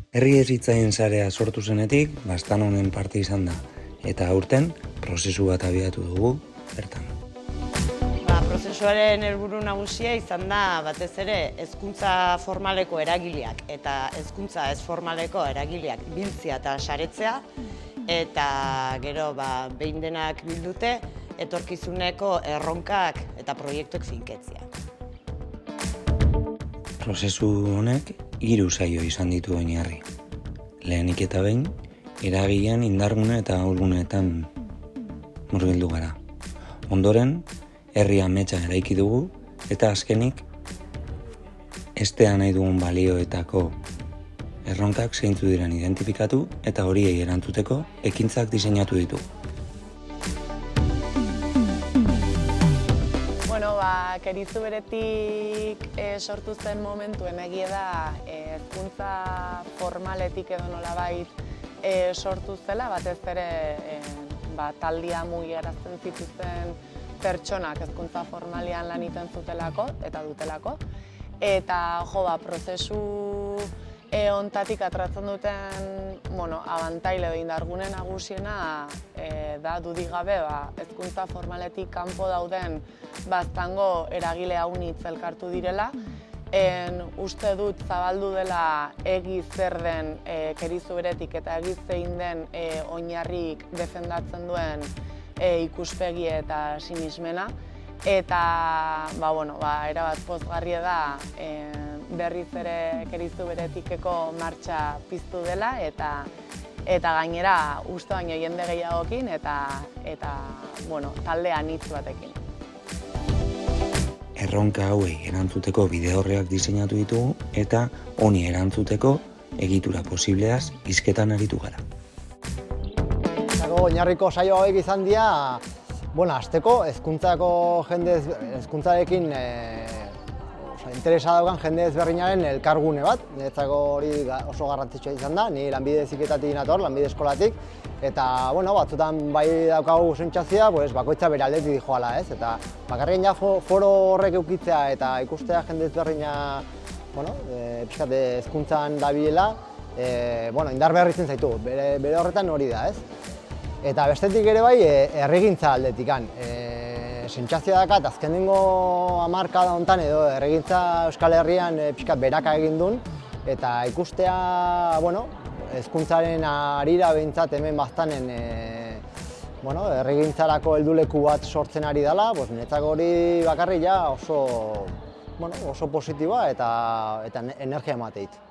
Herri Hezitzaileen Sarea sortu zenetik, Baztan honen parte izan da, eta aurten prozesu bat abiatu dugu bertan. Prozesuaren helburu nagusia izan da batez ere hezkuntza formaleko eragileak eta hezkuntza ez formaleko eragileak biltzea eta saretzea, eta gero behin denak bildute etorkizuneko erronkak eta proiektuak finketzea. Prozesu honek 3 saio izan ditu oinarri. Lehenik eta behin, eragilean indargune eta ahulguneetan murgildu gara. Ondoren, herri ametsa eraiki dugu, eta azkenik, estea nahi dugun balioetako erronkak zeintzuk diren identifikatu eta horiei erantzuteko ekintzak diseinatu ditu. Kerizu beretik sortu zen momentuen egia da hezkuntza formaletik edo nolabait sortu zela, batez ere taldia mugiarazten zituzten pertsonak hezkuntza formalean lan egiten zutelako eta dutelako. Eta prozesu honetatik atratzen duten abantail edo indargune nagusiena da dudik gabe hezkuntza formaletik kanpo dauden Baztango eragile haunitz elkartu direla. Uste dut zabaldu dela egi zer den Kerizu beretik eta egi zein den oinarrik defendatzen duen ikuspegi eta sinismena. Eta erabat pozgarria da berriz ere Kerizu beretikeko martxa piztu dela eta gainera uste baino jende gehiagokin eta talde anitz batekin. Erronka hauei erantzuteko bide horreak diseinatu ditugu eta honi erantzuteko egitura posibleaz hizketan aritu gara. Oinarriko saio hauek izan dira, hasteko hezkuntzarekin interesa daukan jende ezberdinaren elkargune bat. Niretzako hori oso garrantzitsua izan da, ni lanbide heziketatik nator, lanbide eskolatik, eta batzutan bai daukagu sentsazioa, bakoitza bere aldetik dijoala, ez? Eta bakarrik foro horrek eukitzea eta ikustea jende ezberdina pixkat hezkuntzan dabilela, indar beharritzen zaitu, bere horretan hori da, ez? Eta bestetik ere bai, herrigintza aldetikan. Sentsazioa dakat, azkenengo hamarkada honetan edo herrigintza Euskal Herrian pixkat beraka egin duen, eta ikustea, hezkuntzaren harira behintzat hemen Baztanen herrigintzarako helduleku bat sortzen ari dela, niretzako hori bakarrik oso positiboa eta energia emateit.